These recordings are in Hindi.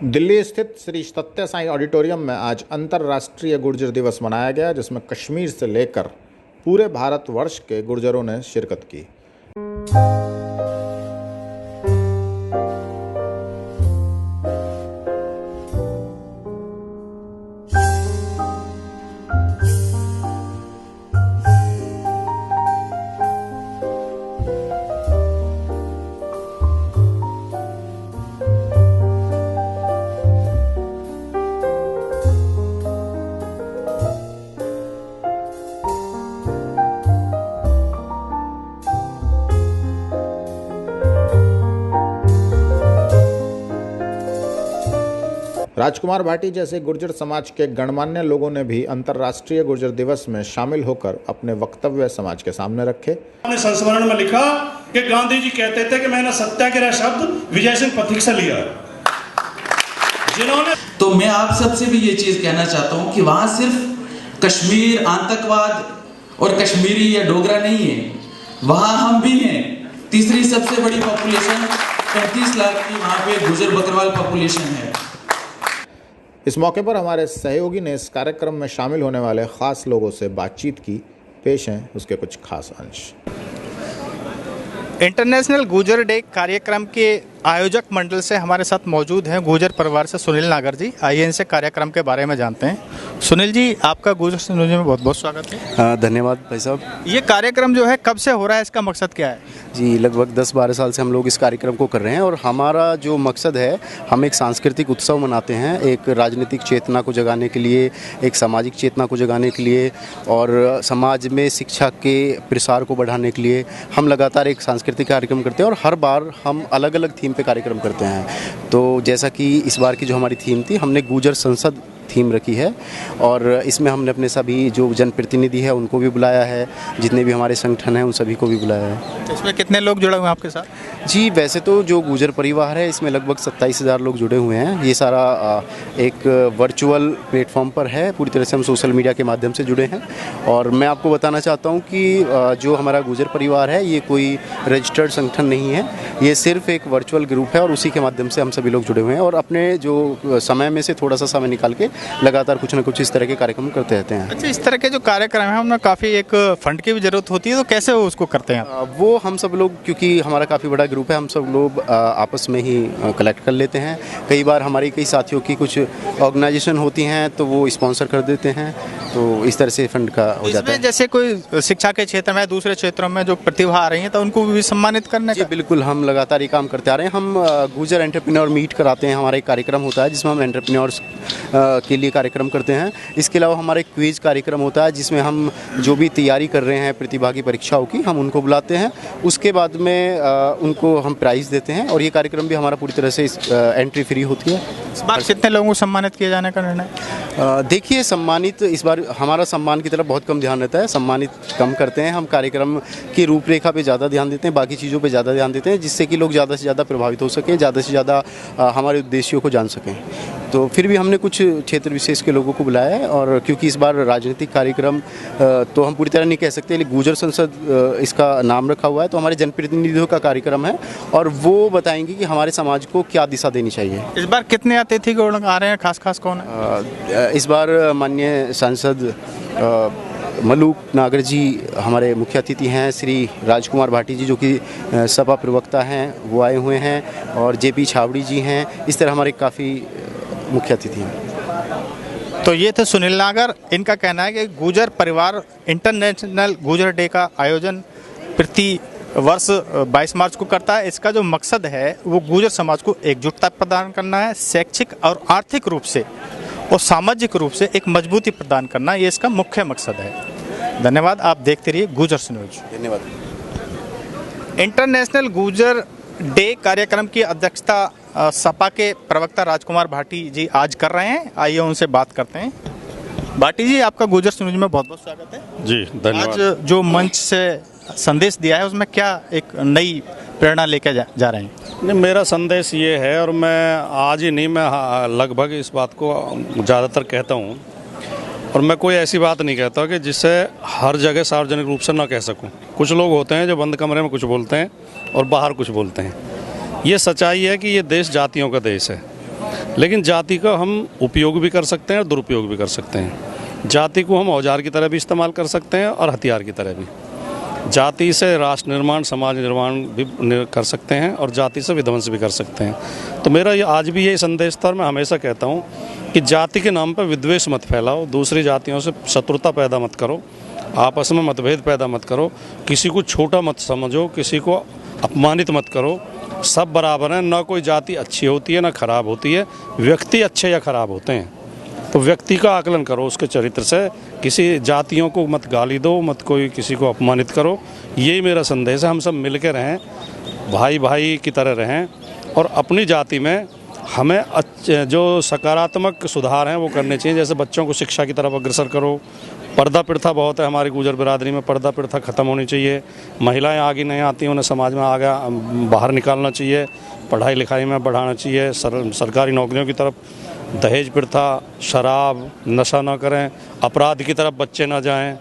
दिल्ली स्थित श्री सत्य साई ऑडिटोरियम में आज अंतर्राष्ट्रीय गुर्जर दिवस मनाया गया, जिसमें कश्मीर से लेकर पूरे भारतवर्ष के गुर्जरों ने शिरकत की। राजकुमार भाटी जैसे गुर्जर समाज के गणमान्य लोगों ने भी अंतर्राष्ट्रीय गुर्जर दिवस में शामिल होकर अपने वक्तव्य समाज के सामने रखे। हमने संस्मरण में लिखा कि गांधी जी कहते थे कि मैंने सत्याग्रह शब्द विजय सिंह पथिक से लिया है, जिन्होंने। तो मैं आप सबसे भी ये चीज कहना चाहता हूं कि वहां सिर्फ कश्मीर आतंकवाद और कश्मीरी या डोगरा नहीं है, वहां हम भी हैं। तीसरी सबसे बड़ी पॉपुलेशन 35 लाख की वहां पे गुर्जर बकरवाल पॉपुलेशन है। इस मौके पर हमारे सहयोगी ने इस कार्यक्रम में शामिल होने वाले खास लोगों से बातचीत की। पेश हैं उसके कुछ खास अंश। इंटरनेशनल गुर्जर डे कार्यक्रम के आयोजक मंडल से हमारे साथ मौजूद हैं गुर्जर परिवार से सुनील नागर जी। आइए इनसे कार्यक्रम के बारे में जानते हैं। सुनील जी, आपका गुर्जर न्यूज में बहुत बहुत स्वागत है। धन्यवाद भाई साहब। ये कार्यक्रम जो है कब से हो रहा है, इसका मकसद क्या है? जी, लगभग 10-12 साल से हम लोग इस कार्यक्रम को कर रहे हैं और हमारा जो मकसद है, हम एक सांस्कृतिक उत्सव मनाते हैं, एक राजनीतिक चेतना को जगाने के लिए, एक सामाजिक चेतना को जगाने के लिए और समाज में शिक्षा के प्रसार को बढ़ाने के लिए हम लगातार एक सांस्कृतिक कार्यक्रम करते हैं और हर बार हम अलग अलग थीम पे कार्यक्रम करते हैं। तो जैसा कि इस बार की जो हमारी थीम थी, हमने गुर्जर संसद थीम रखी है और इसमें हमने अपने सभी जो जनप्रतिनिधि है उनको भी बुलाया है, जितने भी हमारे संगठन हैं उन सभी को भी बुलाया है। तो इसमें कितने लोग जुड़े हुए हैं आपके साथ? जी, वैसे तो जो गुर्जर परिवार है इसमें लगभग 27,000 लोग जुड़े हुए हैं। ये सारा एक वर्चुअल प्लेटफॉर्म पर है, पूरी तरह से हम सोशल मीडिया के माध्यम से जुड़े हैं। और मैं आपको बताना चाहता हूँ कि जो हमारा गुर्जर परिवार है ये कोई रजिस्टर्ड संगठन नहीं है, ये सिर्फ एक वर्चुअल ग्रुप है और उसी के माध्यम से हम सभी लोग जुड़े हुए हैं और अपने जो समय में से थोड़ा सा समय निकाल के लगातार कुछ ना कुछ इस तरह के कार्यक्रम करते रहते हैं। अच्छा, इस तरह के जो कार्यक्रम है उनमें काफ़ी एक फंड की भी जरूरत होती है, तो कैसे वो उसको करते हैं? वो हम सब लोग, क्योंकि हमारा काफ़ी बड़ा ग्रुप है, हम सब लोग आपस में ही कलेक्ट कर लेते हैं। कई बार हमारी कई साथियों की कुछ ऑर्गेनाइजेशन होती हैं तो वो स्पॉन्सर कर देते हैं, तो इस तरह से फंड का हो जाता है। जैसे कोई शिक्षा के क्षेत्र में, दूसरे क्षेत्रों में जो प्रतिभा आ रही है तो उनको भी सम्मानित करने का? बिल्कुल, हम लगातार ये काम करते आ रहे हैं। हम गुर्जर एंटरप्रेन्योर मीट कराते हैं, हमारा एक कार्यक्रम होता है जिसमें हम एंटरप्रेन्योर्स के लिए कार्यक्रम करते हैं। इसके अलावा हमारा एक क्विज कार्यक्रम होता है जिसमें हम जो भी तैयारी कर रहे हैं प्रतिभागी परीक्षाओं की, हम उनको बुलाते हैं। उसके बाद में उनको हम प्राइज़ देते हैं और ये कार्यक्रम भी हमारा पूरी तरह से एंट्री फ्री होती है। इस बार कितने लोगों को सम्मानित किए जाने का निर्णय? देखिए, सम्मानित इस बार हमारा सम्मान की तरफ बहुत कम ध्यान रहता है, सम्मानित कम करते हैं। हम कार्यक्रम की रूपरेखा पे ज़्यादा ध्यान देते हैं, बाकी चीज़ों पे ज़्यादा ध्यान देते हैं, जिससे कि लोग ज़्यादा से ज़्यादा प्रभावित हो सकें, ज़्यादा से ज़्यादा हमारे उद्देश्यों को जान सकें। तो फिर भी हमने कुछ क्षेत्र विशेष के लोगों को बुलाया है और क्योंकि इस बार राजनीतिक कार्यक्रम तो हम पूरी तरह नहीं कह सकते, लेकिन गुर्जर संसद इसका नाम रखा हुआ है, तो हमारे जनप्रतिनिधियों का कार्यक्रम है और वो बताएंगे कि हमारे समाज को क्या दिशा देनी चाहिए। इस बार कितने अतिथि आ रहे हैं, खास कौन है? इस बार माननीय सांसद मलूक नागर जी हमारे मुख्य अतिथि हैं, श्री राजकुमार भाटी जी जो कि सपा प्रवक्ता हैं वो आए हुए हैं और जेपी छावड़ी जी हैं। इस तरह हमारे काफ़ी मुख्य अतिथि हैं। तो ये थे सुनील नागर। इनका कहना है कि गुर्जर परिवार इंटरनेशनल गुर्जर डे का आयोजन प्रति वर्ष 22 मार्च को करता है। इसका जो मकसद है वो गुर्जर समाज को एकजुटता प्रदान करना है, शैक्षिक और आर्थिक रूप से और सामाजिक रूप से एक मजबूती प्रदान करना, ये इसका मुख्य मकसद है। धन्यवाद। आप देखते रहिए गुर्जर न्यूज। धन्यवाद। इंटरनेशनल गुर्जर डे कार्यक्रम की अध्यक्षता सपा के प्रवक्ता राजकुमार भाटी जी आज कर रहे हैं। आइए उनसे बात करते हैं। भाटी जी, आपका गुर्जर न्यूज में बहुत बहुत स्वागत है। जी, धन्यवाद। आज जो मंच से संदेश दिया है उसमें क्या एक नई प्रेरणा लेकर जा रहे हैं? नहीं, मेरा संदेश ये है और मैं आज ही नहीं, मैं लगभग इस बात को ज़्यादातर कहता हूँ और मैं कोई ऐसी बात नहीं कहता कि जिससे हर जगह सार्वजनिक रूप से ना कह सकूँ। कुछ लोग होते हैं जो बंद कमरे में कुछ बोलते हैं और बाहर कुछ बोलते हैं। ये सच्चाई है कि ये देश जातियों का देश है। लेकिन जाति का हम उपयोग भी कर सकते हैं और दुरुपयोग भी कर सकते हैं। जाति को हम औजार की तरह भी इस्तेमाल कर सकते हैं और हथियार की तरह भी। जाति से राष्ट्र निर्माण, समाज निर्माण भी कर सकते हैं और जाति से विध्वंस भी कर सकते हैं। तो मेरा ये आज भी यही संदेश था और मैं हमेशा कहता हूँ कि जाति के नाम पर विद्वेष मत फैलाओ, दूसरी जातियों से शत्रुता पैदा मत करो, आपस में मतभेद पैदा मत करो, किसी को छोटा मत समझो, किसी को अपमानित मत करो। सब बराबर हैं, ना कोई जाति अच्छी होती है ना खराब होती है, व्यक्ति अच्छे या खराब होते हैं। तो व्यक्ति का आकलन करो उसके चरित्र से, किसी जातियों को मत गाली दो, मत कोई किसी को अपमानित करो। यही मेरा संदेश है। हम सब मिल के रहें, भाई भाई की तरह रहें और अपनी जाति में हमें जो सकारात्मक सुधार हैं वो करने चाहिए। जैसे बच्चों को शिक्षा की तरफ अग्रसर करो। पर्दा प्रथा बहुत है हमारी गुर्जर बिरादरी में, पर्दा प्रथा ख़त्म होनी चाहिए। महिलाएं आगे नहीं आती, उन्हें समाज में आगे बाहर निकालना चाहिए, पढ़ाई लिखाई में बढ़ाना चाहिए। सरकारी नौकरियों की तरफ, दहेज प्रथा, शराब, नशा ना करें, अपराध की तरफ बच्चे ना जाएं।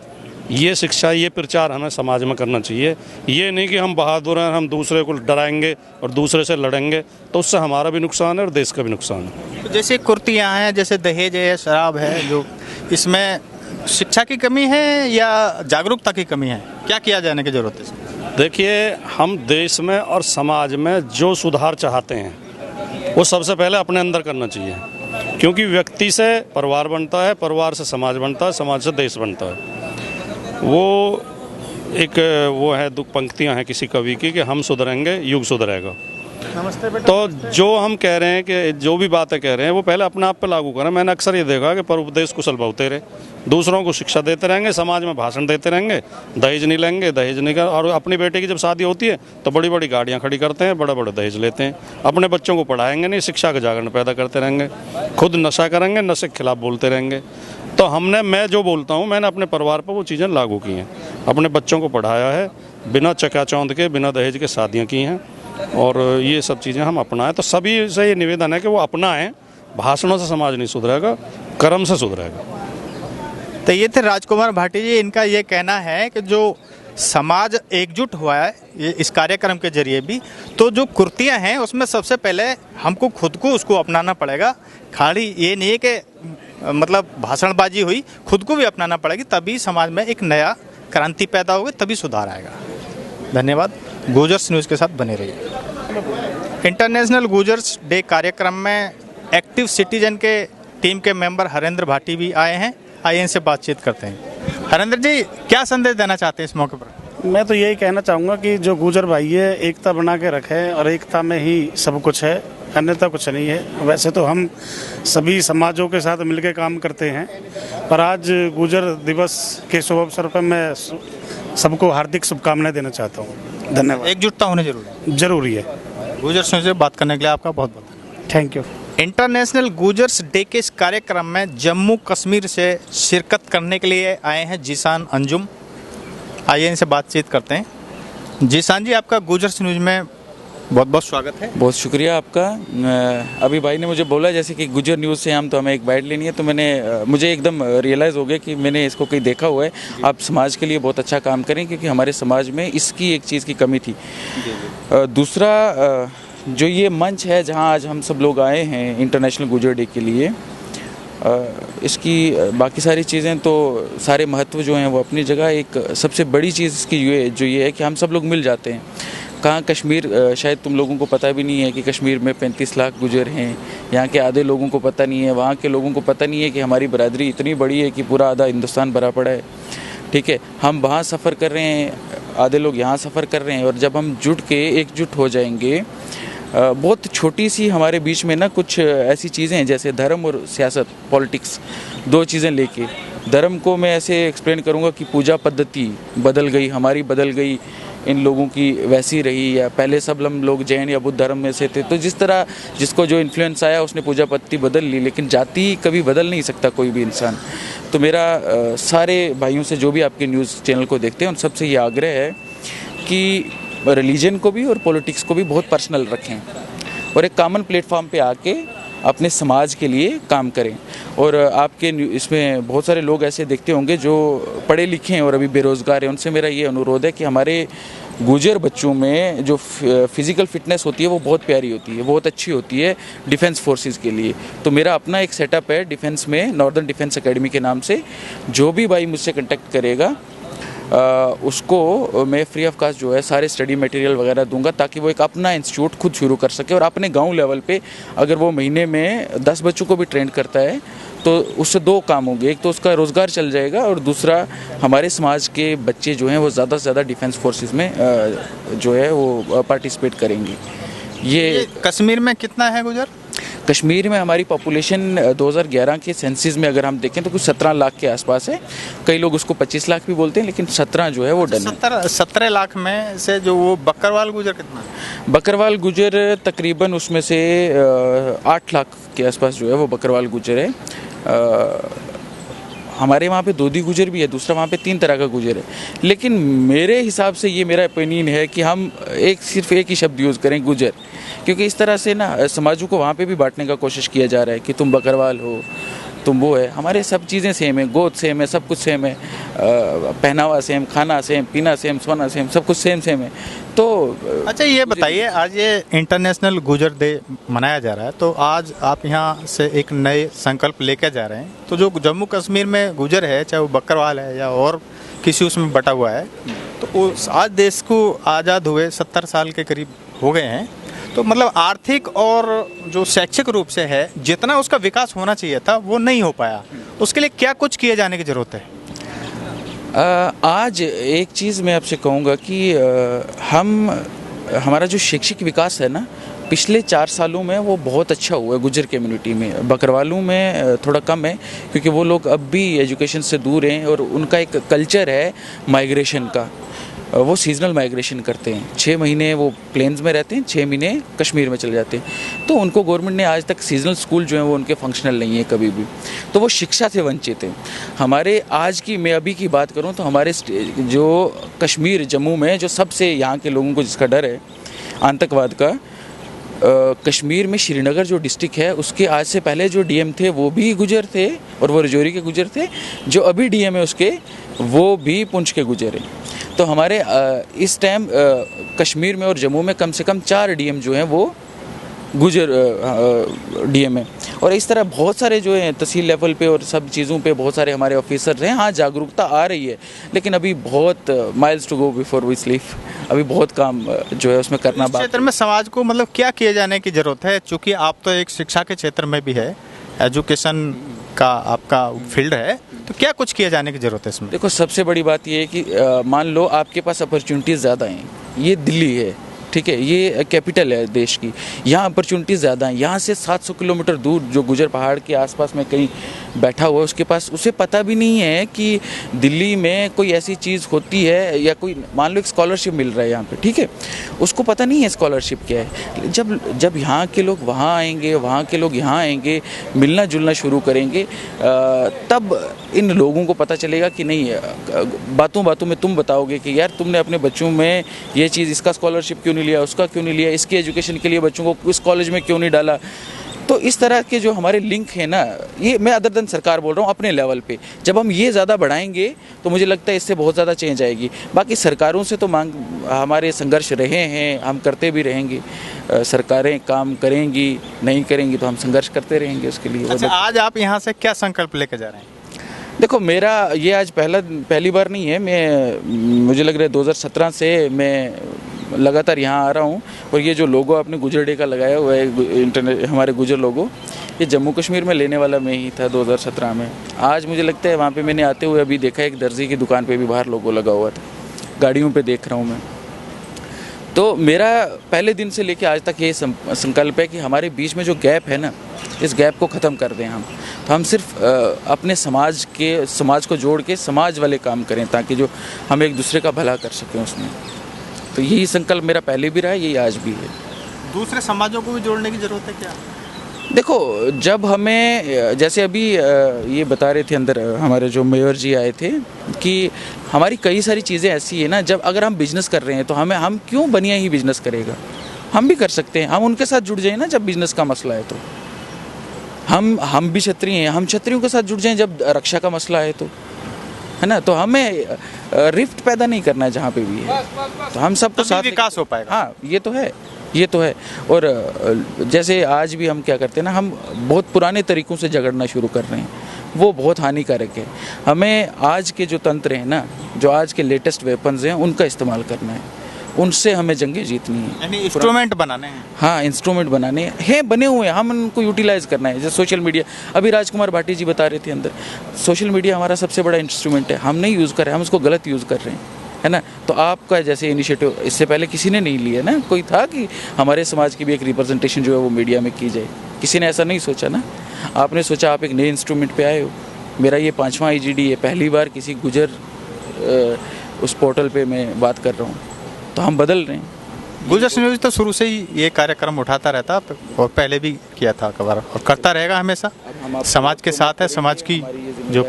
ये शिक्षा, ये प्रचार हमें समाज में करना चाहिए। ये नहीं कि हम बहादुर हैं, हम दूसरे को डराएंगे और दूसरे से लड़ेंगे, तो उससे हमारा भी नुकसान है और देश का भी नुकसान है। तो जैसे कुर्तियाँ हैं, जैसे दहेज है, शराब है, जो इसमें शिक्षा की कमी है या जागरूकता की कमी है? क्या किया जाने की जरूरत है? देखिए, हम देश में और समाज में जो सुधार चाहते हैं वो सबसे पहले अपने अंदर करना चाहिए, क्योंकि व्यक्ति से परिवार बनता है, परिवार से समाज बनता है, समाज से देश बनता है। वो है दुख पंक्तियां हैं किसी कवि की कि हम सुधरेंगे युग सुधरेगा। नमस्ते बेटा। तो जो हम कह रहे हैं कि जो भी बातें कह रहे हैं वो पहले अपने आप पे लागू करें। मैंने अक्सर ये देखा कि परोपदेश कुशल बहुते रहे, दूसरों को शिक्षा देते रहेंगे, समाज में भाषण देते रहेंगे, दहेज नहीं लेंगे, दहेज नहीं कर, और अपनी बेटे की जब शादी होती है तो बड़ी बड़ी गाड़ियाँ खड़ी करते हैं, बड़े बड़े दहेज लेते हैं। अपने बच्चों को पढ़ाएंगे नहीं, शिक्षा का जागरण पैदा करते रहेंगे, खुद नशा करेंगे, नशे के खिलाफ बोलते रहेंगे। तो मैं जो बोलता हूँ, मैंने अपने परिवार पर वो चीज़ें लागू की हैं। अपने बच्चों को पढ़ाया है, बिना चकाचौंध के, बिना दहेज के शादियाँ की हैं, और ये सब चीज़ें हम अपनाएं। तो सभी से ये निवेदन है कि वो अपनाएं। भाषणों से समाज नहीं सुधरेगा, कर्म से सुधरेगा। तो ये थे राजकुमार भाटी जी। इनका ये कहना है कि जो समाज एकजुट हुआ है ये इस कार्यक्रम के जरिए भी, तो जो कुर्तियां हैं उसमें सबसे पहले हमको खुद को उसको अपनाना पड़ेगा। खाली ये नहीं है कि मतलब भाषणबाजी हुई, खुद को भी अपनाना पड़ेगी, तभी समाज में एक नया क्रांति पैदा होगी, तभी सुधार आएगा। धन्यवाद। गुजर्स न्यूज़ के साथ बने रहिए। इंटरनेशनल गुजर्स डे कार्यक्रम में एक्टिव सिटीजन के टीम के मेंबर हरेंद्र भाटी भी आए हैं। आइए इनसे बातचीत करते हैं। हरेंद्र जी, क्या संदेश देना चाहते हैं इस मौके पर? मैं तो यही कहना चाहूँगा कि जो गुजर भाई है, एकता बना के रखे, और एकता में ही सब कुछ है, अन्यथा कुछ नहीं है। वैसे तो हम सभी समाजों के साथ मिलकर काम करते हैं, पर आज गुजर दिवस के शुभ अवसर पर मैं सबको हार्दिक शुभकामनाएं देना चाहता हूँ। धन्यवाद। एकजुटता होनी जरूरी है। गुजर्स न्यूज़ से बात करने के लिए आपका बहुत बहुत धन्यवाद। Thank you. इंटरनेशनल गुजर्स डे के इस कार्यक्रम में जम्मू कश्मीर से शिरकत करने के लिए आए हैं जीशान अंजुम। आइए इनसे बातचीत करते हैं। जीशान जी, आपका गुजर्स न्यूज़ में बहुत बहुत स्वागत है। बहुत शुक्रिया आपका। अभी भाई ने मुझे बोला जैसे कि गुजर न्यूज़ से हम तो हमें एक बाइट लेनी है, तो मुझे एकदम रियलाइज़ हो गया कि मैंने इसको कहीं देखा हुआ है। आप समाज के लिए बहुत अच्छा काम करें, क्योंकि हमारे समाज में इसकी एक चीज़ की कमी थी। दूसरा, जो ये मंच है जहां आज हम सब लोग आए हैं इंटरनेशनल गुजर डे के लिए, इसकी बाकी सारी चीज़ें तो सारे महत्व जो हैं वो अपनी जगह, एक सबसे बड़ी चीज़ इसकी ये है कि हम सब लोग मिल जाते हैं। कहाँ कश्मीर, शायद तुम लोगों को पता भी नहीं है कि कश्मीर में 35 लाख गुजर हैं। यहाँ के आधे लोगों को पता नहीं है, वहाँ के लोगों को पता नहीं है कि हमारी बरादरी इतनी बड़ी है कि पूरा आधा हिंदुस्तान भरा पड़ा है। ठीक है, हम वहाँ सफ़र कर रहे हैं, आधे लोग यहाँ सफ़र कर रहे हैं, और जब हम जुट के एकजुट हो जाएंगे, बहुत छोटी सी हमारे बीच में ना कुछ ऐसी चीज़ें हैं जैसे धर्म और सियासत, पॉलिटिक्स, दो चीज़ें लेके। धर्म को मैं ऐसे एक्सप्लेन करूँगा कि पूजा पद्धति बदल गई, हमारी बदल गई, इन लोगों की वैसी रही, या पहले सब हम लोग जैन या बुद्ध धर्म में से थे, तो जिस तरह जिसको जो इन्फ्लुएंस आया उसने पूजा पद्धति बदल ली, लेकिन जाति कभी बदल नहीं सकता कोई भी इंसान। तो मेरा सारे भाइयों से, जो भी आपके न्यूज़ चैनल को देखते हैं, उन सबसे ये आग्रह है कि रिलीजन को भी और पॉलिटिक्स को भी बहुत पर्सनल रखें, और एक कॉमन प्लेटफॉर्म पे आके अपने समाज के लिए काम करें। और आपके इसमें बहुत सारे लोग ऐसे देखते होंगे जो पढ़े लिखे हैं और अभी बेरोज़गार हैं, उनसे मेरा ये अनुरोध है कि हमारे गुजर बच्चों में जो फिज़िकल फिटनेस होती है वो बहुत प्यारी होती है, बहुत अच्छी होती है डिफेंस फोर्सेस के लिए। तो मेरा अपना एक सेटअप है डिफेंस में, नॉर्दर्न डिफेंस एकेडमी के नाम से। जो भी भाई मुझसे कांटेक्ट करेगा उसको मैं फ्री ऑफ कास्ट जो है सारे स्टडी मटेरियल वगैरह दूंगा, ताकि वो एक अपना इंस्टीट्यूट खुद शुरू कर सके। और अपने गांव लेवल पे अगर वो महीने में 10 बच्चों को भी ट्रेन करता है तो उससे 2 काम होंगे, एक तो उसका रोज़गार चल जाएगा और दूसरा हमारे समाज के बच्चे जो हैं वो ज़्यादा से ज़्यादा डिफेंस फोर्सेस में जो है वो पार्टिसिपेट करेंगे। ये कश्मीर में कितना है गुजर? कश्मीर में हमारी पॉपुलेशन 2011 के सेंसिस में अगर हम देखें तो कुछ 17 लाख के आसपास है। कई लोग उसको 25 लाख भी बोलते हैं, लेकिन 17 जो है वो डन है। 17 लाख में से जो वो बकरवाल गुजर कितना है? बकरवाल गुजर तकरीबन उसमें से 8 लाख के आसपास जो है वो बकरवाल गुजर है। हमारे वहाँ पे दोदी गुजर भी है, दूसरा वहाँ पे 3 तरह का गुजर है। लेकिन मेरे हिसाब से ये मेरा ओपिनियन है कि हम सिर्फ एक ही शब्द यूज़ करें, गुजर, क्योंकि इस तरह से ना समाजों को वहाँ पे भी बांटने का कोशिश किया जा रहा है कि तुम बकरवाल हो, तुम वो है। हमारे सब चीज़ें सेम है, गोद सेम है, सब कुछ सेम है, पहनावा सेम, खाना सेम, पीना सेम, सोना सेम, सब कुछ सेम है। तो अच्छा ये बताइए, आज ये इंटरनेशनल गुजर डे मनाया जा रहा है, तो आज आप यहाँ से एक नए संकल्प लेकर जा रहे हैं। तो जो जम्मू कश्मीर में गुजर है, चाहे वो बकरवाल है या और किसी उसमें बटा हुआ है, तो आज देश को आज़ाद हुए 70 साल के करीब हो गए हैं। तो मतलब आर्थिक और जो शैक्षिक रूप से है, जितना उसका विकास होना चाहिए था वो नहीं हो पाया। उसके लिए क्या कुछ किए जाने की ज़रूरत है? आज एक चीज़ मैं आपसे कहूँगा कि हमारा जो शैक्षिक विकास है ना, पिछले 4 सालों में वो बहुत अच्छा हुआ है गुजर कम्युनिटी में। बकरवालों में थोड़ा कम है, क्योंकि वो लोग अब भी एजुकेशन से दूर हैं और उनका एक कल्चर है माइग्रेशन का। वो सीजनल माइग्रेशन करते हैं, 6 महीने वो प्लेन्स में रहते हैं, 6 महीने कश्मीर में चले जाते हैं। तो उनको गवर्नमेंट ने आज तक सीजनल स्कूल जो हैं वो उनके फंक्शनल नहीं है कभी भी, तो वो शिक्षा से वंचित हैं। हमारे आज की, मैं अभी की बात करूं तो हमारे जो कश्मीर जम्मू में जो सबसे यहाँ के लोगों को जिसका डर है आतंकवाद का, कश्मीर में श्रीनगर जो डिस्ट्रिक्ट है उसके आज से पहले जो डीएम थे वो भी गुजर थे और वो रजौरी के गुजर थे। जो अभी डीएम है उसके वो भी पुंछ के गुजर हैं। तो हमारे इस टाइम कश्मीर में और जम्मू में कम से कम 4 डीएम जो हैं वो गुजर डीएम है। और इस तरह बहुत सारे जो हैं तहसील लेवल पे और सब चीज़ों पे बहुत सारे हमारे ऑफिसर हैं। हाँ, जागरूकता आ रही है, लेकिन अभी बहुत miles to go before we sleep. अभी बहुत काम जो है उसमें करना बाकी। क्षेत्र में समाज को मतलब क्या किए जाने की ज़रूरत है? चूँकि आप तो एक शिक्षा के क्षेत्र में भी है, एजुकेशन का आपका फील्ड है, तो क्या कुछ किए जाने की ज़रूरत है इसमें? देखो, सबसे बड़ी बात ये है कि मान लो आपके पास अपॉर्चुनिटीज़ ज़्यादा हैं। ये दिल्ली है, ठीक है, ये कैपिटल है देश की, यहाँ अपॉर्चुनिटीज़ ज़्यादा हैं। यहाँ से 700 किलोमीटर दूर जो गुजर पहाड़ के आसपास में कहीं बैठा हुआ है, उसके पास उसे पता भी नहीं है कि दिल्ली में कोई ऐसी चीज़ होती है, या कोई मान लो एक स्कॉलरशिप मिल रहा है यहाँ पे, ठीक है, उसको पता नहीं है स्कॉलरशिप क्या है। जब यहाँ के लोग वहाँ आएंगे, वहाँ के लोग यहाँ आएंगे, मिलना जुलना शुरू करेंगे, तब इन लोगों को पता चलेगा कि नहीं, बातों बातों में तुम बताओगे कि यार तुमने अपने बच्चों में ये चीज़, इसका स्कॉलरशिप क्यों नहीं लिया, उसका क्यों नहीं लिया, इसकी एजुकेशन के लिए बच्चों को इस कॉलेज में क्यों नहीं डाला। तो इस तरह के जो हमारे लिंक है ना, ये मैं अदर देन सरकार बोल रहा हूँ, अपने लेवल पे जब हम ये ज़्यादा बढ़ाएंगे तो मुझे लगता है इससे बहुत ज़्यादा चेंज आएगी। बाकी सरकारों से तो हमारे संघर्ष रहे हैं, हम करते भी रहेंगे। सरकारें काम करेंगी, नहीं करेंगी तो हम संघर्ष करते रहेंगे उसके लिए। अच्छा, आज आप यहाँ से क्या संकल्प लेकर जा रहे हैं? देखो, मेरा ये आज पहली बार नहीं है। मुझे लग रहा है 2017 से मैं लगातार यहाँ आ रहा हूँ। और ये जो लोगो आपने गुजर डे का लगाया हुआ है, हमारे गुजर लोगो, ये जम्मू कश्मीर में लेने वाला मैं ही था 2017 में। आज मुझे लगता है वहाँ पे मैंने आते हुए अभी देखा एक दर्जी की दुकान पे भी बाहर लोगो लगा हुआ था, गाड़ियों पे देख रहा हूँ मैं। तो मेरा पहले दिन से लेके आज तक ये संकल्प है कि हमारे बीच में जो गैप है ना, इस गैप को ख़त्म कर दें हम। तो हम सिर्फ अपने समाज को जोड़ के समाज वाले काम करें, ताकि जो हम एक दूसरे का भला कर सकें उसमें। तो यही संकल्प मेरा पहले भी रहा है, यही आज भी है। दूसरे समाजों को भी जोड़ने की ज़रूरत है क्या? देखो, जब हमें, जैसे अभी ये बता रहे थे अंदर हमारे जो मेयर जी आए थे, कि हमारी कई सारी चीज़ें ऐसी है ना, जब अगर हम बिज़नेस कर रहे हैं तो हम क्यों बनिया ही बिज़नेस करेगा, हम भी कर सकते हैं। हम उनके साथ जुड़ जाएं ना जब बिज़नेस का मसला है। तो हम भी क्षत्रिय हैं, हम क्षत्रियों के साथ जुड़ जाएं जब रक्षा का मसला है। तो है ना। तो हमें रिफ्ट पैदा नहीं करना है जहाँ पे भी है, तो हम सबको साथ विकास हो पाएगा। हाँ, ये तो है। और जैसे आज भी हम क्या करते हैं ना, हम बहुत पुराने तरीक़ों से झगड़ना शुरू कर रहे हैं, वो बहुत हानिकारक है। हमें आज के जो तंत्र हैं ना, जो आज के लेटेस्ट वेपन्स हैं, उनका इस्तेमाल करना है, उनसे हमें जंगें जीतनी है। यानी इंस्ट्रूमेंट बनाने हैं। हाँ, इंस्ट्रूमेंट बनाने हैं, बने हुए हैं, हम उनको यूटिलाइज करना है। जैसे सोशल मीडिया, अभी राजकुमार भाटी जी बता रहे थे अंदर, सोशल मीडिया हमारा सबसे बड़ा इंस्ट्रूमेंट है, हम नहीं यूज़ कर रहे हैं, हम उसको गलत यूज़ कर रहे हैं, है ना। तो आपका जैसे इनिशिएटिव इससे पहले किसी ने नहीं लिया ना, कोई था कि हमारे समाज की भी एक रिप्रेजेंटेशन जो है वो मीडिया में की जाए, किसी ने ऐसा नहीं सोचा ना। आपने सोचा, आप एक नए इंस्ट्रूमेंट पे आए हो। मेरा ये 5वां IGD है, पहली बार किसी गुजर उस पोर्टल पे मैं बात कर रहा हूँ, तो हम बदल रहे हैं। गुजर न्यूज़ तो शुरू से ही ये कार्यक्रम उठाता रहता और पहले भी किया था कबार और करता रहेगा हमेशा। समाज के साथ है, समाज की जो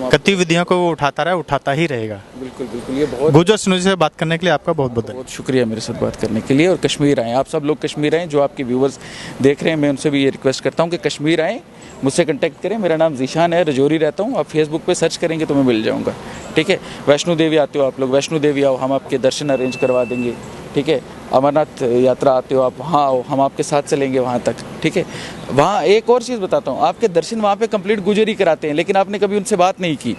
गतिविधियों को वो उठाता ही रहेगा। बिल्कुल, ये बहुत गुजर न्यूज़ से बात करने के लिए आपका बहुत बहुत बहुत शुक्रिया मेरे साथ बात करने के लिए। और कश्मीर आएँ, आप सब लोग कश्मीर आएँ, जो आपके व्यूवर्स देख रहे हैं, मैं उनसे भी ये रिक्वेस्ट करता हूँ कि कश्मीर आएँ, मुझसे कांटेक्ट करें। मेरा नाम ज़ीशान है, रजौरी रहता हूँ। आप फेसबुक पे सर्च करेंगे तो मैं मिल जाऊँगा, ठीक है। वैष्णो देवी आते हो आप लोग, वैष्णो देवी आओ, हम आपके दर्शन अरेंज करवा देंगे, ठीक है। अमरनाथ यात्रा आते हो आप, वहाँ आओ, हम आपके साथ चलेंगे वहाँ तक, ठीक है। वहाँ एक और चीज़ बताता हूँ, आपके दर्शन वहाँ पे कंप्लीट गुजर ही कराते हैं, लेकिन आपने कभी उनसे बात नहीं की।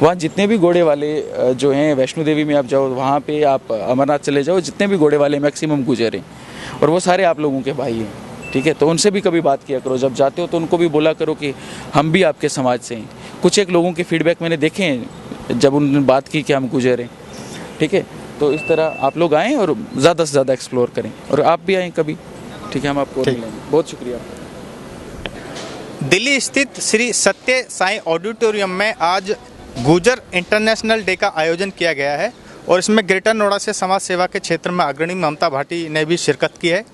वहाँ जितने भी घोड़े वाले जो हैं, वैष्णो देवी में आप जाओ, वहाँ पे आप अमरनाथ चले जाओ, जितने भी घोड़े वाले मैक्सिमम गुजर हैं, और वो सारे आप लोगों के भाई हैं, ठीक है। तो उनसे भी कभी बात किया करो, जब जाते हो तो उनको भी बोला करो कि हम भी आपके समाज से हैं। कुछ एक लोगों के फीडबैक मैंने देखे हैं जब उन्होंने बात की कि हम गुजर हैं, ठीक है। तो इस तरह आप लोग आएँ और ज़्यादा से ज़्यादा एक्सप्लोर करें, और आप भी आएँ कभी, ठीक है। हम आपको मिलेंगे। बहुत शुक्रिया। दिल्ली स्थित श्री सत्य साईं ऑडिटोरियम में आज गुजर इंटरनेशनल डे का आयोजन किया गया है और इसमें ग्रेटर नोएडा से समाज सेवा के क्षेत्र में अग्रणी ममता भाटी ने भी शिरकत की है।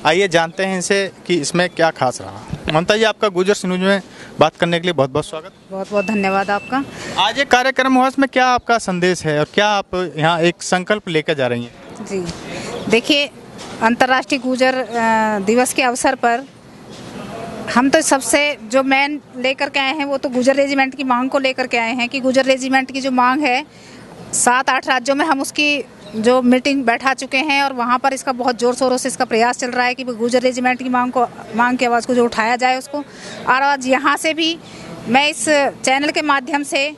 आइए जानते हैं इनसे कि इसमें क्या खास रहा। ममता जी, आपका गुजर न्यूज़ में बात करने के लिए बहुत बहुत स्वागत। बहुत बहुत धन्यवाद आपका। आज एक कार्यक्रम हुआ, इसमें क्या आपका संदेश है और क्या आप यहाँ एक संकल्प लेकर जा रही हैं? जी देखिए, अंतर्राष्ट्रीय गुजर दिवस के अवसर पर हम तो सबसे जो मेन लेकर के आए हैं वो तो गुजर रेजिमेंट की मांग को लेकर के आए हैं कि गुजर रेजिमेंट की जो मांग है 7-8 राज्यों में हम उसकी जो मीटिंग बैठा चुके हैं और वहाँ पर इसका बहुत ज़ोर शोरों से इसका प्रयास चल रहा है कि गुजर रेजिमेंट की मांग की आवाज़ को जो उठाया जाए उसको। और आज यहाँ से भी मैं इस चैनल के माध्यम से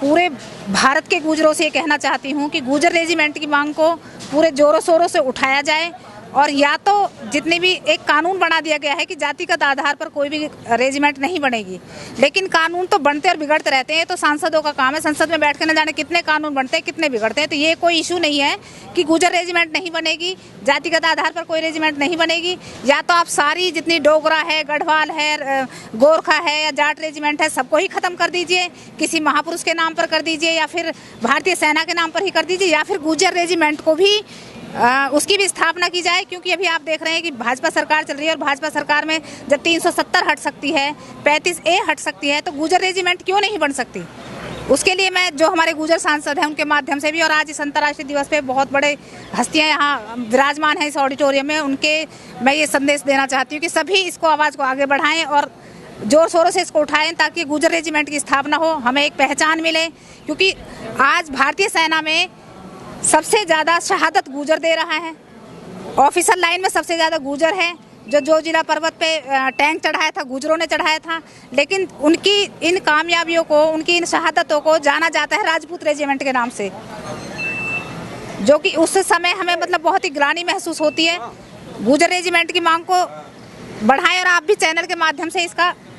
पूरे भारत के गुजरों से ये कहना चाहती हूँ कि गुजर रेजिमेंट की मांग को पूरे ज़ोरों शोरों से उठाया जाए। और या तो जितने भी एक कानून बना दिया गया है कि जातिगत आधार पर कोई भी रेजिमेंट नहीं बनेगी, लेकिन कानून तो बनते और बिगड़ते रहते हैं। तो सांसदों का काम है, संसद में बैठ कर न जाने कितने कानून बनते हैं, कितने बिगड़ते हैं। तो ये कोई इशू नहीं है कि गुजर रेजिमेंट नहीं बनेगी, जातिगत आधार पर कोई रेजिमेंट नहीं बनेगी। या तो आप सारी जितनी डोगरा है, गढ़वाल है, गोरखा है या जाट रेजिमेंट है, सबको ही खत्म कर दीजिए, किसी महापुरुष के नाम पर कर दीजिए या फिर भारतीय सेना के नाम पर ही कर दीजिए, या फिर गुजर रेजिमेंट को भी उसकी भी स्थापना की जाए। क्योंकि अभी आप देख रहे हैं कि भाजपा सरकार चल रही है और भाजपा सरकार में जब 370 हट सकती है, 35A हट सकती है, तो गुजर रेजिमेंट क्यों नहीं बन सकती। उसके लिए मैं जो हमारे गुजर सांसद हैं उनके माध्यम से भी, और आज इस अंतर्राष्ट्रीय दिवस पे बहुत बड़े हस्तियां यहाँ विराजमान हैं इस ऑडिटोरियम में, उनके मैं ये संदेश देना चाहती हूँ कि सभी इसको आवाज़ को आगे बढ़ाएं और जोर शोरों से इसको उठाएं ताकि गुजर रेजिमेंट की स्थापना हो, हमें एक पहचान मिले। क्योंकि आज भारतीय सेना में सबसे ज़्यादा शहादत गुजर दे रहा है, ऑफिसर लाइन में सबसे ज़्यादा गुजर है। जो जिला पर्वत पे टैंक चढ़ाया था गुजरों ने चढ़ाया था, लेकिन उनकी इन कामयाबियों को, उनकी इन शहादतों को जाना जाता है राजपूत रेजिमेंट के नाम से, जो कि उस समय हमें मतलब बहुत ही ग्लानि महसूस होती है। गुजर रेजिमेंट की मांग को बढ़ाएं और आप भी चैनल के माध्यम से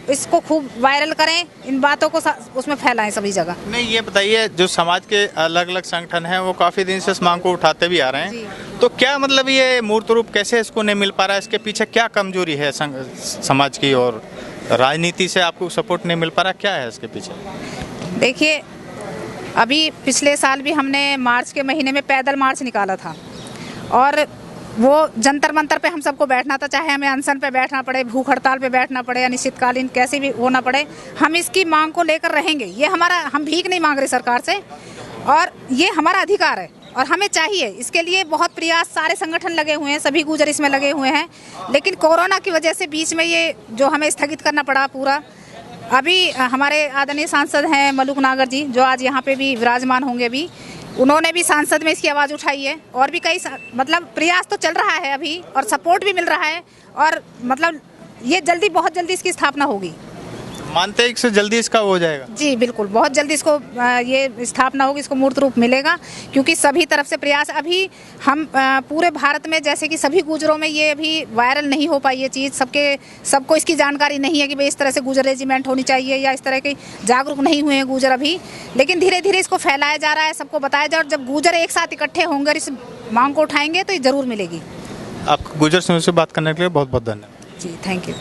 इसको खूब वायरल करें, इन बातों को उसमें फैलाएं सभी जगह। नहीं, ये बताइए, जो समाज के अलग अलग संगठन हैं वो काफ़ी दिन से इस मांग को उठाते भी आ रहे हैं, तो क्या मतलब ये मूर्त रूप कैसे इसको नहीं मिल पा रहा है? इसके पीछे क्या कमजोरी है समाज की, और राजनीति से आपको सपोर्ट नहीं मिल पा रहा, क्या है इसके पीछे? देखिए, अभी पिछले साल भी हमने मार्च के महीने में पैदल मार्च निकाला था और वो जंतर मंतर पे हम सबको बैठना था, चाहे हमें अनशन पे बैठना पड़े, भूख हड़ताल पे बैठना पड़े, अनिश्चितकालीन कैसे भी होना पड़े, हम इसकी मांग को लेकर रहेंगे। ये हमारा, हम भीख नहीं मांग रहे सरकार से, और ये हमारा अधिकार है और हमें चाहिए। इसके लिए बहुत प्रयास सारे संगठन लगे हुए हैं, सभी गुजर इसमें लगे हुए हैं, लेकिन कोरोना की वजह से बीच में ये जो हमें स्थगित करना पड़ा पूरा, अभी हमारे आदरणीय सांसद हैं मलुक नागर जी, जो आज यहाँ पे भी विराजमान होंगे, भी उन्होंने भी सांसद में इसकी आवाज़ उठाई है। और भी कई मतलब प्रयास तो चल रहा है अभी, और सपोर्ट भी मिल रहा है, और मतलब ये जल्दी, बहुत जल्दी इसकी स्थापना होगी। मानते हैं इससे जल्दी इसका हो जाएगा? जी बिल्कुल, बहुत जल्दी इसको ये स्थापना होगी, इसको मूर्त रूप मिलेगा, क्योंकि सभी तरफ से प्रयास अभी हम पूरे भारत में, जैसे कि सभी गुजरों में ये अभी वायरल नहीं हो पाई ये चीज़, सबको इसकी जानकारी नहीं है कि भाई इस तरह से गुजर रेजिमेंट होनी चाहिए, या इस तरह के जागरूक नहीं हुए हैं गुजर अभी। लेकिन धीरे धीरे इसको फैलाया जा रहा है, सबको बताया जा रहा है, और जब गुजर एक साथ इकट्ठे होंगे और इस मांग को उठाएंगे तो ये जरूर मिलेगी। आपको गुजर समाज से बात करने के लिए बहुत बहुत धन्यवाद जी, थैंक यू।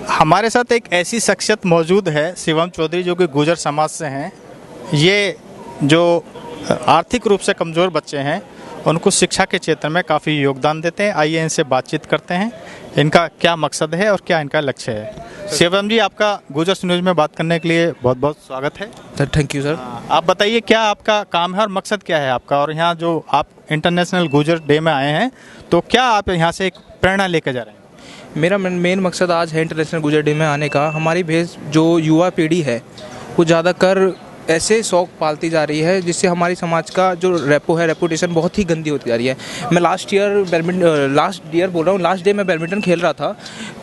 हमारे साथ एक ऐसी शख्सियत मौजूद है, शिवम चौधरी, जो कि गुजर समाज से हैं। ये जो आर्थिक रूप से कमज़ोर बच्चे हैं, उनको शिक्षा के क्षेत्र में काफ़ी योगदान देते हैं। आइए इनसे बातचीत करते हैं, इनका क्या मकसद है और क्या इनका लक्ष्य है। शिवम जी, आपका गुजर न्यूज़ में बात करने के लिए बहुत बहुत स्वागत है सर। Thank you sir. आप बताइए क्या आपका काम है और मकसद क्या है आपका, और यहाँ जो आप इंटरनेशनल गुजर डे में आए हैं, तो क्या आप यहाँ से एक प्रेरणा लेकर जा रहे हैं? मेरा मेन मकसद आज है इंटरनेशनल गुजर डे में आने का। हमारी भेज जो युवा पीढ़ी है वो ज़्यादातर ऐसे शौक पालती जा रही है, जिससे हमारी समाज का जो रेपुटेशन बहुत ही गंदी होती जा रही है। मैं लास्ट डे मैं बैडमिंटन खेल रहा था,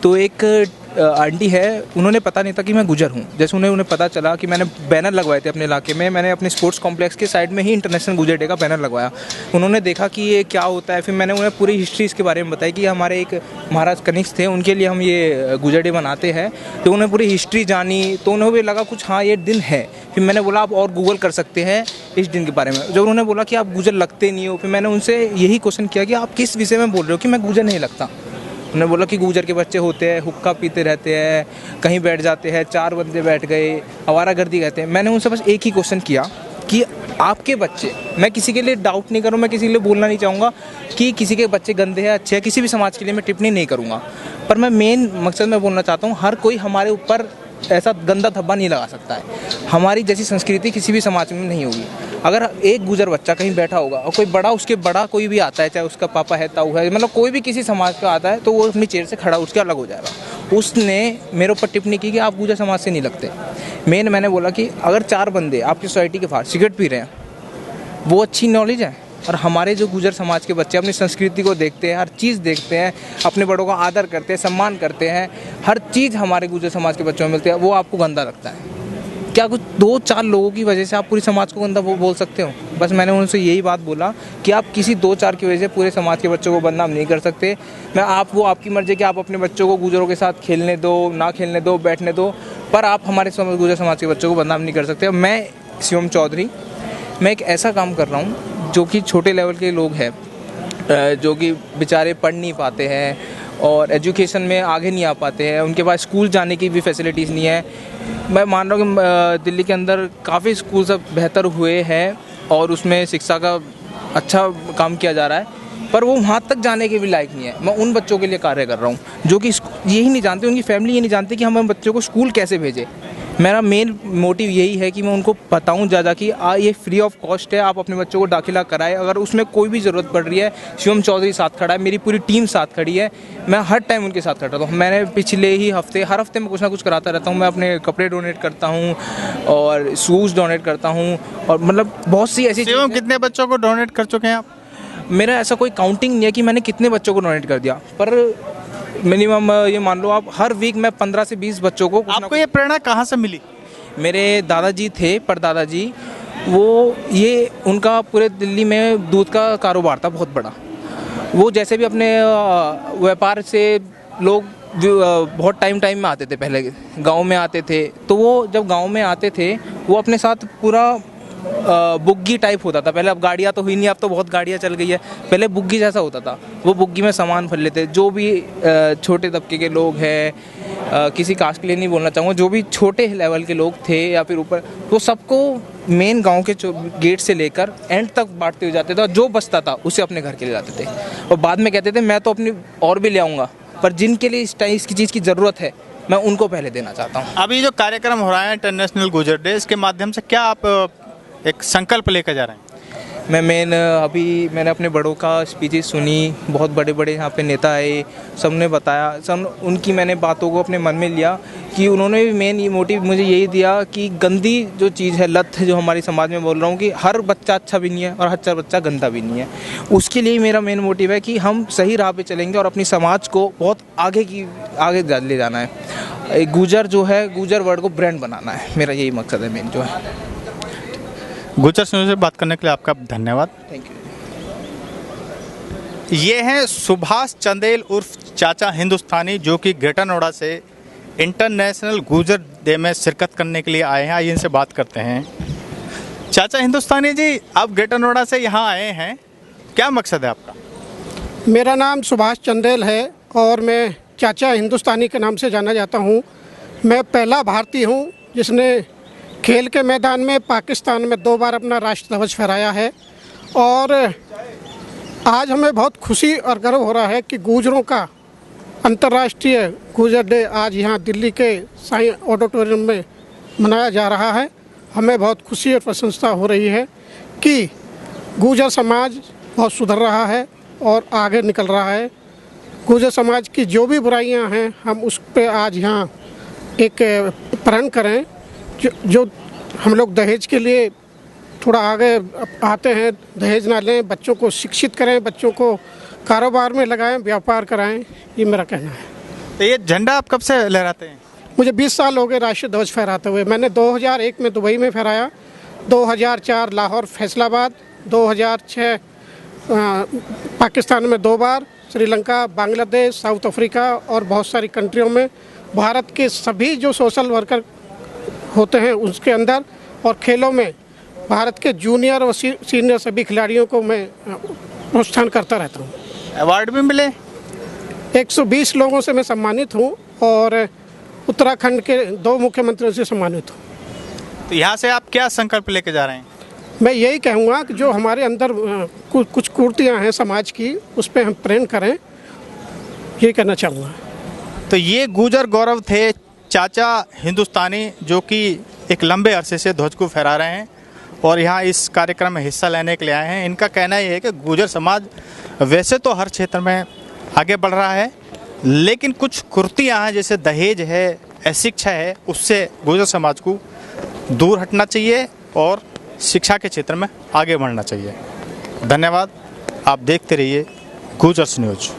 तो एक आंटी है, उन्होंने पता नहीं था कि मैं गुजर हूँ। जैसे उन्हें पता चला कि मैंने बैनर लगवाए थे अपने इलाके में, मैंने अपने स्पोर्ट्स कॉम्प्लेक्स के साइड में ही इंटरनेशनल गुजर डे का बैनर लगवाया। उन्होंने देखा कि ये क्या होता है, फिर मैंने उन्हें पूरी हिस्ट्री इसके बारे में बताई कि हमारे एक महाराज कनिष्ठ थे, उनके लिए हम ये गुजर डे मनाते हैं। तो उन्हें पूरी हिस्ट्री जानी, तो उन्हें भी लगा कुछ हाँ ये दिन है। फिर मैंने बोला आप और गूगल कर सकते हैं इस दिन के बारे में। जब उन्होंने बोला कि आप गुजर लगते नहीं हो, फिर मैंने उनसे यही क्वेश्चन किया कि आप किस विषय में बोल रहे हो कि मैं गुजर नहीं लगता। उन्होंने बोला कि गुजर के बच्चे होते हैं, हुक्का पीते रहते हैं, कहीं बैठ जाते हैं, 4 बंदे बैठ गए, आवारागर्दी कहते हैं। मैंने उनसे बस एक ही क्वेश्चन किया कि आपके बच्चे, मैं किसी के लिए डाउट नहीं करूँ, मैं किसी के लिए बोलना नहीं चाहूँगा कि किसी के बच्चे गंदे हैं अच्छे हैं, किसी भी समाज के लिए मैं टिप्पणी नहीं करूँगा, पर मैं मेन मकसद में बोलना चाहता हूँ, हर कोई हमारे ऊपर ऐसा गंदा धब्बा नहीं लगा सकता है। हमारी जैसी संस्कृति किसी भी समाज में नहीं होगी। अगर एक गुजर बच्चा कहीं बैठा होगा और कोई बड़ा, उसके बड़ा कोई भी आता है, चाहे उसका पापा है, ताऊ है, मतलब कोई भी किसी समाज का आता है, तो वो अपनी चेयर से खड़ा उसके अलग हो जाएगा। उसने मेरे ऊपर टिप्पणी की कि आप गुजर समाज से नहीं लगते। मैंने बोला कि अगर 4 बंदे आपकी सोसाइटी के बाहर सिगरेट पी रहे हैं, वो अच्छी नॉलेज है। और हमारे जो गुजर समाज के बच्चे अपनी संस्कृति को देखते हैं, हर चीज़ देखते हैं, अपने बड़ों का आदर करते हैं, सम्मान करते हैं, हर चीज़ हमारे गुजर समाज के बच्चों में मिलती है, वो आपको गंदा लगता है। क्या कुछ 2-4 लोगों की वजह से आप पूरी समाज को गंदा बोल सकते हो? बस मैंने उनसे यही बात बोला कि आप किसी 2-4 की वजह से पूरे समाज के बच्चों को बदनाम नहीं कर सकते। वो आपकी मर्जी कि आप अपने बच्चों को गुजरों के साथ खेलने दो, ना खेलने दो, बैठने दो, पर आप हमारे गुजर समाज के बच्चों को बदनाम नहीं कर सकते। मैं शिवम चौधरी, मैं एक ऐसा काम कर रहा हूँ जो कि छोटे लेवल के लोग हैं, जो कि बेचारे पढ़ नहीं पाते हैं और एजुकेशन में आगे नहीं आ पाते हैं, उनके पास स्कूल जाने की भी फैसिलिटीज़ नहीं है। मैं मान रहा हूँ कि दिल्ली के अंदर काफ़ी स्कूल सब बेहतर हुए हैं और उसमें शिक्षा का अच्छा काम किया जा रहा है, पर वो वहाँ तक जाने के भी लायक नहीं है। मैं उन बच्चों के लिए कार्य कर रहा हूँ जो कि यही नहीं जानते, उनकी फैमिली ये नहीं जानती कि हम बच्चों को स्कूल कैसे भेजें। मेरा मेन मोटिव यही है कि मैं उनको बताऊं ज़्यादा कि ये फ्री ऑफ कॉस्ट है, आप अपने बच्चों को दाखिला कराएं। अगर उसमें कोई भी ज़रूरत पड़ रही है, शिवम चौधरी साथ खड़ा है, मेरी पूरी टीम साथ खड़ी है, मैं हर टाइम उनके साथ खड़ा हूँ। मैंने पिछले ही हर हफ्ते में कुछ ना कुछ कराता रहता हूँ। मैं अपने कपड़े डोनेट करता हूँ और शूज़ डोनेट करता हूँ, और मतलब बहुत सी ऐसी चीज़ें। कितने बच्चों को डोनेट कर चुके हैं आप? मेरा ऐसा कोई काउंटिंग नहीं है कि मैंने कितने बच्चों को डोनेट कर दिया, पर मिनिमम ये मान लो आप, हर वीक मैं 15 से 20 बच्चों को। आपको ये प्रेरणा कहाँ से मिली? मेरे दादाजी थे, परदादाजी, उनका पूरे दिल्ली में दूध का कारोबार था बहुत बड़ा। वो जैसे भी अपने व्यापार से लोग बहुत टाइम में आते थे, पहले गांव में आते थे, तो वो जब गांव में आते थे वो अपने साथ पूरा बुग्गी टाइप होता था। पहले, अब गाड़ियाँ तो हुई नहीं, अब तो बहुत गाड़ियाँ चल गई है, पहले बुग्गी जैसा होता था। वो बुग्गी में सामान भर लेते, जो भी छोटे तबके के लोग हैं, किसी कास्ट के लिए नहीं बोलना चाहूँगा, जो भी छोटे लेवल के लोग थे या फिर ऊपर, वो सबको मेन गांव के गेट से लेकर एंड तक बांटते हुए जाते थे, और जो बचता था उसे अपने घर के लिए जाते थे। और बाद में कहते थे मैं तो अपनी और भी ले आऊँगा, पर जिनके लिए इसकी चीज़ की ज़रूरत है मैं उनको पहले देना चाहता हूँ। अभी जो कार्यक्रम हो रहा है इंटरनेशनल गुजर डे, इसके माध्यम से क्या आप एक संकल्प लेकर जा रहे हैं? मैंने अपने बड़ों का स्पीचेस सुनी, बहुत बड़े बड़े यहाँ पे नेता आए, सबने बताया, सब उनकी मैंने बातों को अपने मन में लिया कि उन्होंने भी मेन मोटिव मुझे यही दिया कि गंदी जो चीज़ है, लत है जो हमारे समाज में, बोल रहा हूँ कि हर बच्चा अच्छा भी नहीं है और हर बच्चा गंदा भी नहीं है। उसके लिए मेरा मेन मोटिव है कि हम सही राह पे चलेंगे और अपनी समाज को बहुत आगे ले जाना है। गुजर जो है, गुजर वर्ड को ब्रांड बनाना है, मेरा यही मकसद है मेन जो है। गुजर न्यूज़ से बात करने के लिए आपका धन्यवाद। Thank you. ये हैं सुभाष चंदेल उर्फ चाचा हिंदुस्तानी, जो कि ग्रेटर नोएडा से इंटरनेशनल गुजर डे में शिरकत करने के लिए आए हैं। आइए इनसे बात करते हैं। चाचा हिंदुस्तानी जी, आप ग्रेटर नोएडा से यहाँ आए हैं, क्या मकसद है आपका? मेरा नाम सुभाष चंदेल है और मैं चाचा हिंदुस्तानी के नाम से जाना जाता हूँ। मैं पहला भारतीय हूँ जिसने खेल के मैदान में पाकिस्तान में 2 बार अपना राष्ट्र ध्वज फहराया है और आज हमें बहुत खुशी और गर्व हो रहा है कि गुजरों का अंतर्राष्ट्रीय गुजर डे आज यहाँ दिल्ली के साई ऑडिटोरियम में मनाया जा रहा है। हमें बहुत खुशी और प्रशंसा हो रही है कि गुजर समाज बहुत सुधर रहा है और आगे निकल रहा है। गुजर समाज की जो भी बुराइयां हैं, हम उस पर आज यहाँ एक प्रण करें। जो हम लोग दहेज के लिए थोड़ा आगे आते हैं, दहेज ना लें, बच्चों को शिक्षित करें, बच्चों को कारोबार में लगाएं, व्यापार कराएं, ये मेरा कहना है। तो ये झंडा आप कब से लहराते हैं? मुझे 20 साल हो गए राष्ट्रीय ध्वज फहराते हुए। मैंने 2001 में दुबई में फहराया, 2004 लाहौर फैसलाबाद, 2006 पाकिस्तान में 2 बार, श्रीलंका, बांग्लादेश, साउथ अफ्रीका और बहुत सारी कंट्रियों में भारत के सभी जो सोशल वर्कर होते हैं उसके अंदर, और खेलों में भारत के जूनियर और सीनियर सभी खिलाड़ियों को मैं प्रोत्साहन करता रहता हूँ। अवार्ड भी मिले? 120 लोगों से मैं सम्मानित हूँ और उत्तराखंड के 2 मुख्यमंत्रियों से सम्मानित हूँ। तो यहाँ से आप क्या संकल्प लेके जा रहे हैं? मैं यही कहूँगा कि जो हमारे अंदर कुछ कुर्तियाँ हैं समाज की, उस पर हम प्रेम करें, ये कहना चाहूँगा। तो ये गुजर गौरव थे चाचा हिंदुस्तानी, जो कि एक लंबे अरसे से ध्वज को फहरा रहे हैं और यहाँ इस कार्यक्रम में हिस्सा लेने के लिए आए हैं। इनका कहना ये है कि गुजर समाज वैसे तो हर क्षेत्र में आगे बढ़ रहा है, लेकिन कुछ कुर्तियाँ हैं जैसे दहेज है, अशिक्षा है, उससे गुजर समाज को दूर हटना चाहिए और शिक्षा के क्षेत्र में आगे बढ़ना चाहिए। धन्यवाद। आप देखते रहिए गुजर न्यूज़।